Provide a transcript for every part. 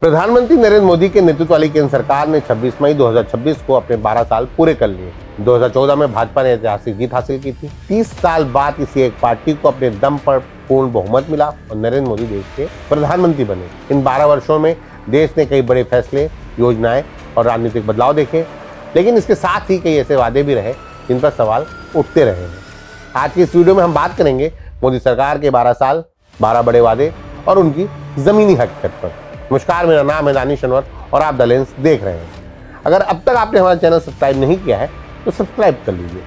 प्रधानमंत्री नरेंद्र मोदी के नेतृत्व वाली केंद्र सरकार ने 26 मई 2026 को अपने 12 साल पूरे कर लिए। 2014 में भाजपा ने ऐतिहासिक जीत हासिल की थी। 30 साल बाद किसी एक पार्टी को अपने दम पर पूर्ण बहुमत मिला और नरेंद्र मोदी देश के प्रधानमंत्री बने। इन 12 वर्षों में देश ने कई बड़े फैसले, योजनाएं और राजनीतिक बदलाव देखे, लेकिन इसके साथ ही कई ऐसे वादे भी रहे जिन पर सवाल उठते रहे हैं। आज की इस वीडियो में हम बात करेंगे मोदी सरकार के 12 साल, 12 बड़े वादे और उनकी जमीनी हकीकत पर। नमस्कार, मेरा नाम है दानिश अनवर और आप द लेंस देख रहे हैं। अगर अब तक आपने हमारा चैनल सब्सक्राइब नहीं किया है तो सब्सक्राइब कर लीजिए।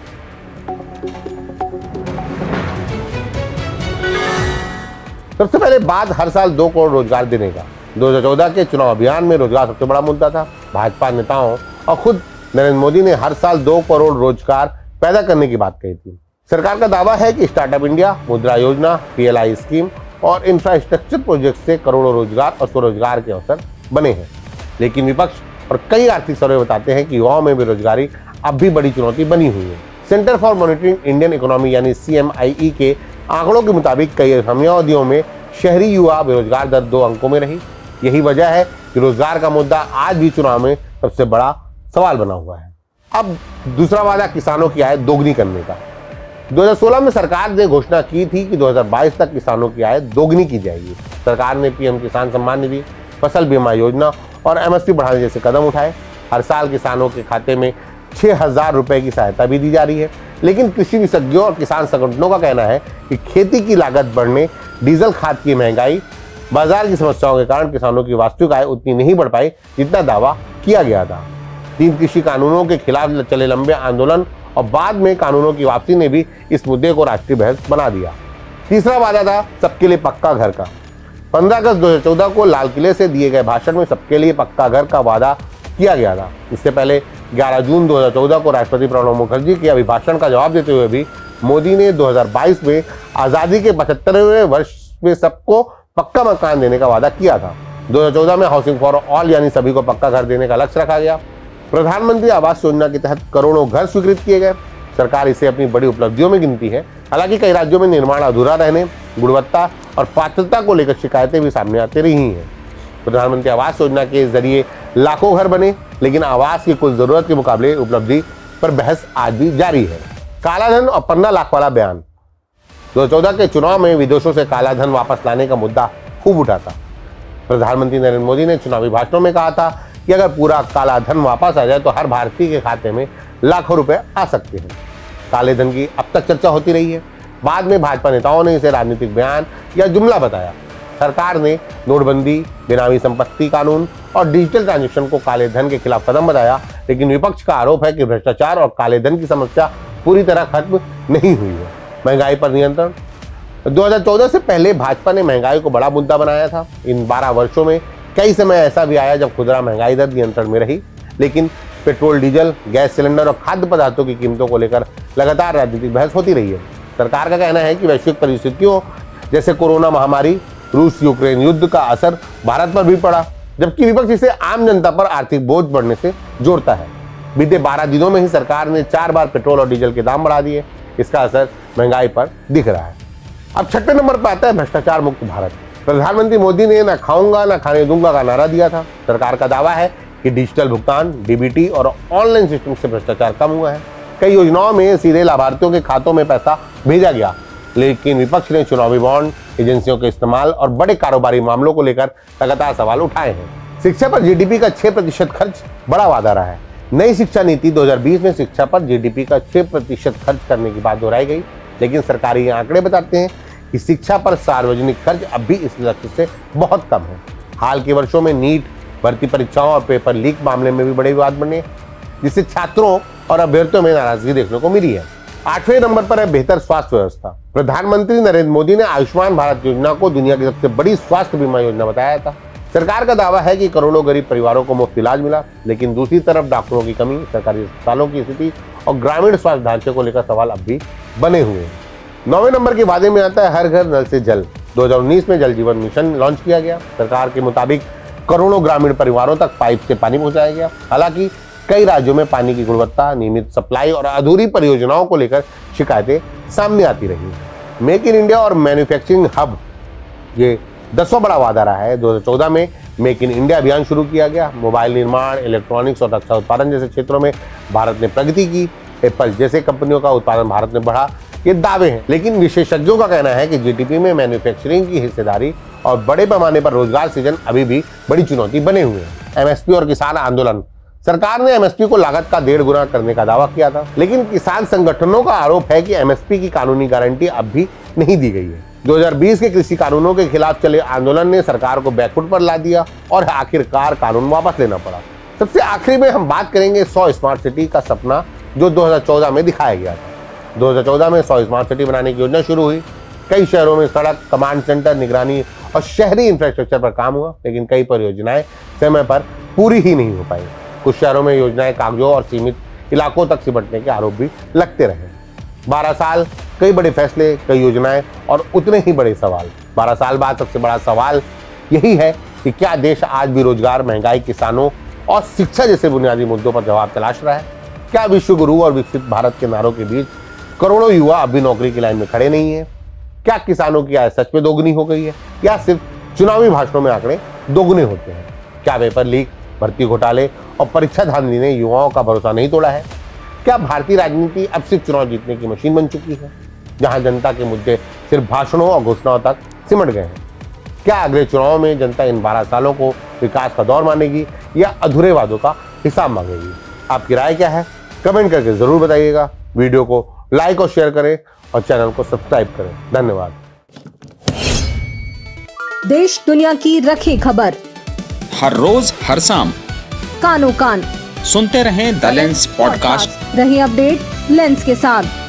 सबसे पहले बात हर साल 2 करोड़ रोजगार देने का। 2014 के चुनाव अभियान में रोजगार सबसे बड़ा मुद्दा था। भाजपा नेताओं और खुद नरेंद्र मोदी ने हर साल 2 करोड़ रोजगार पैदा करने की बात कही थी। सरकार का दावा है कि स्टार्टअप इंडिया, मुद्रा योजना, PLI स्कीम और इंफ्रास्ट्रक्चर प्रोजेक्ट से करोड़ों रोजगार और स्वरोजगार के अवसर बने हैं। लेकिन विपक्ष और कई आर्थिक सर्वे बताते हैं कि युवाओं में बेरोजगारी अब भी बड़ी चुनौती बनी हुई है। Centre for monitoring Indian economy यानी CMIE के आंकड़ों के मुताबिक कई समयावधियों में शहरी युवा बेरोजगार दर 2 अंकों में रही। यही वजह है कि रोजगार का मुद्दा आज भी चुनाव में सबसे बड़ा सवाल बना हुआ है। अब दूसरा वादा किसानों की आय दोगुनी करने का। 2016 में सरकार ने घोषणा की थी कि 2022 तक किसानों की आय दोगुनी की जाएगी। सरकार ने PM किसान सम्मान निधि, फसल बीमा योजना और MSP बढ़ाने जैसे कदम उठाए। हर साल किसानों के खाते में 6,000 रुपए की सहायता भी दी जा रही है। लेकिन कृषि विशेषज्ञों और किसान संगठनों का कहना है कि खेती की लागत बढ़ने, डीजल खाद की महंगाई, बाजार की समस्याओं के कारण किसानों की वास्तविक आय उतनी नहीं बढ़ पाई जितना दावा किया गया था। 3 कृषि कानूनों के खिलाफ चले लंबे आंदोलन और बाद में कानूनों की वापसी ने भी इस मुद्दे को राष्ट्रीय बहस बना दिया। तीसरा वादा था सबके लिए पक्का घर का। 15 अगस्त 2014 को लाल किले से दिए गए भाषण में सबके लिए पक्का घर का वादा किया गया था। इससे पहले 11 जून 2014 को राष्ट्रपति प्रणब मुखर्जी के अभिभाषण का जवाब देते हुए भी मोदी ने 2022 में आज़ादी के 75वें वर्ष में सबको पक्का मकान देने का वादा किया था। 2014 में हाउसिंग फॉर ऑल यानी सभी को पक्का घर देने का लक्ष्य रखा गया। प्रधानमंत्री आवास योजना के तहत करोड़ों घर स्वीकृत किए गए। सरकार इसे अपनी बड़ी उपलब्धियों में गिनती है। हालांकि कई राज्यों में निर्माण अधूरा रहने, गुणवत्ता और पात्रता को लेकर शिकायतें भी सामने आती रही हैं। प्रधानमंत्री आवास योजना के जरिए लाखों घर बने, लेकिन आवास की कुछ जरूरत के मुकाबले उपलब्धि पर बहस आज भी जारी है। कालाधन और 15 लाख वाला बयान। 2014 के चुनाव में विदेशों से कालाधन वापस लाने का मुद्दा खूब उठा था। प्रधानमंत्री नरेंद्र मोदी ने चुनावी भाषणों में कहा था कि अगर पूरा काला धन वापस आ जाए तो हर भारतीय के खाते में लाखों रुपए आ सकते हैं। काले धन की अब तक चर्चा होती रही है। बाद में भाजपा नेताओं ने इसे राजनीतिक बयान या जुमला बताया। सरकार ने नोटबंदी, बेनामी संपत्ति कानून और डिजिटल ट्रांजेक्शन को काले धन के खिलाफ कदम बताया, लेकिन विपक्ष का आरोप है कि भ्रष्टाचार और काले धन की समस्या पूरी तरह खत्म नहीं हुई है। महंगाई पर नियंत्रण। 2014 से पहले भाजपा ने महंगाई को बड़ा मुद्दा बनाया था। इन 12 वर्षों में कई समय ऐसा भी आया जब खुदरा महंगाई दर नियंत्रण में रही, लेकिन पेट्रोल, डीजल, गैस सिलेंडर और खाद्य पदार्थों की कीमतों को लेकर लगातार राजनीतिक बहस होती रही है। सरकार का कहना है कि वैश्विक परिस्थितियों जैसे कोरोना महामारी, रूस यूक्रेन युद्ध का असर भारत पर भी पड़ा, जबकि विपक्ष इसे आम जनता पर आर्थिक बोझ बढ़ने से जोड़ता है। बीते 12 दिनों में ही सरकार ने 4 बार पेट्रोल और डीजल के दाम बढ़ा दिए। इसका असर महंगाई पर दिख रहा है। अब 6ठे नंबर पर आता है भ्रष्टाचार मुक्त भारत। प्रधानमंत्री मोदी ने ना खाऊंगा ना खाने दूंगा का नारा दिया था। सरकार का दावा है कि डिजिटल भुगतान, DBT और ऑनलाइन सिस्टम से भ्रष्टाचार कम हुआ है। कई योजनाओं में सीधे लाभार्थियों के खातों में पैसा भेजा गया, लेकिन विपक्ष ने चुनावी बॉन्ड, एजेंसियों के इस्तेमाल और बड़े कारोबारी मामलों को लेकर लगातार सवाल उठाए हैं। शिक्षा पर GDP का 6% खर्च बड़ा वादा रहा है। नई शिक्षा नीति 2020 में शिक्षा पर GDP का 6% खर्च करने की बात दोहराई गई, लेकिन सरकारी आंकड़े बताते हैं कि शिक्षा पर सार्वजनिक खर्च अब भी इस लक्ष्य से बहुत कम है। हाल के वर्षों में नीट, भर्ती परीक्षाओं और पेपर लीक मामले में भी बड़े विवाद बने, जिससे छात्रों और अभ्यर्थियों में नाराजगी देखने को मिली है। 8वें नंबर पर है बेहतर स्वास्थ्य व्यवस्था। प्रधानमंत्री नरेंद्र मोदी ने आयुष्मान भारत योजना को दुनिया की सबसे बड़ी स्वास्थ्य बीमा योजना बताया था। सरकार का दावा है कि करोड़ों गरीब परिवारों को मुफ्त इलाज मिला, लेकिन दूसरी तरफ डॉक्टरों की कमी, सरकारी अस्पतालों की स्थिति और ग्रामीण स्वास्थ्य ढांचे को लेकर सवाल अब भी बने हुए हैं। 9वें नंबर के वादे में आता है हर घर नल से जल। 2019 में जल जीवन मिशन लॉन्च किया गया। सरकार के मुताबिक करोड़ों ग्रामीण परिवारों तक पाइप से पानी पहुंचाया गया। हालांकि कई राज्यों में पानी की गुणवत्ता, नियमित सप्लाई और अधूरी परियोजनाओं को लेकर शिकायतें सामने आती रही। मेक इन इंडिया और मैन्युफैक्चरिंग हब, ये 10वां बड़ा वादा रहा है। 2014 में मेक इन इंडिया अभियान शुरू किया गया। मोबाइल निर्माण, इलेक्ट्रॉनिक्स और रक्षा उत्पादन जैसे क्षेत्रों में भारत ने प्रगति की। एप्पल जैसे कंपनियों का उत्पादन भारत में बढ़ा, ये दावे हैं। लेकिन विशेषज्ञों का कहना है कि जीडीपी में मैन्युफैक्चरिंग की हिस्सेदारी और बड़े पैमाने पर रोजगार सृजन अभी भी बड़ी चुनौती बने हुए हैं। एमएसपी और किसान आंदोलन। सरकार ने एमएसपी को लागत का 1.5 गुना करने का दावा किया था, लेकिन किसान संगठनों का आरोप है कि एमएसपी की कानूनी गारंटी अब भी नहीं दी गई है। 2020 के कृषि कानूनों के खिलाफ चले आंदोलन ने सरकार को बैकफुट पर ला दिया और आखिरकार कानून वापस लेना पड़ा। सबसे आखिरी में हम बात करेंगे 100 स्मार्ट सिटी का सपना जो 2014 में दिखाया गया था। 2014 में 100 स्मार्ट सिटी बनाने की योजना शुरू हुई। कई शहरों में सड़क, कमांड सेंटर, निगरानी और शहरी इंफ्रास्ट्रक्चर पर काम हुआ, लेकिन कई परियोजनाएं समय पर पूरी ही नहीं हो पाई। कुछ शहरों में योजनाएं कागजों और सीमित इलाकों तक सिमटने के आरोप भी लगते रहे। 12 साल, कई बड़े फैसले, कई योजनाएं और उतने ही बड़े सवाल। 12 साल बाद सबसे बड़ा सवाल यही है कि क्या देश आज भी रोजगार, महंगाई, किसानों और शिक्षा जैसे बुनियादी मुद्दों पर जवाब तलाश रहा है? क्या विश्व गुरु और विकसित भारत के नारों के बीच करोड़ों युवा अब भी नौकरी की लाइन में खड़े नहीं है? क्या किसानों की आय सच में दोगुनी हो गई है या सिर्फ चुनावी भाषणों में आंकड़े दोगुने होते हैं? क्या पेपर लीक, भर्ती घोटाले और परीक्षा धांधली ने युवाओं का भरोसा नहीं तोड़ा है? क्या भारतीय राजनीति अब सिर्फ चुनाव जीतने की मशीन बन चुकी है, जहां जनता के मुद्दे सिर्फ भाषणों और घोषणाओं तक सिमट गए हैं? क्या अगले चुनाव में जनता इन 12 सालों को विकास का दौर मानेगी या अधूरे वादों का हिसाब मांगेगी? आपकी राय क्या है? कमेंट करके जरूर बताइएगा। वीडियो को लाइक और शेयर करें और चैनल को सब्सक्राइब करें। धन्यवाद। देश दुनिया की रखी खबर हर रोज हर शाम कानो कान सुनते रहें द लेंस पॉडकास्ट। रही अपडेट लेंस के साथ।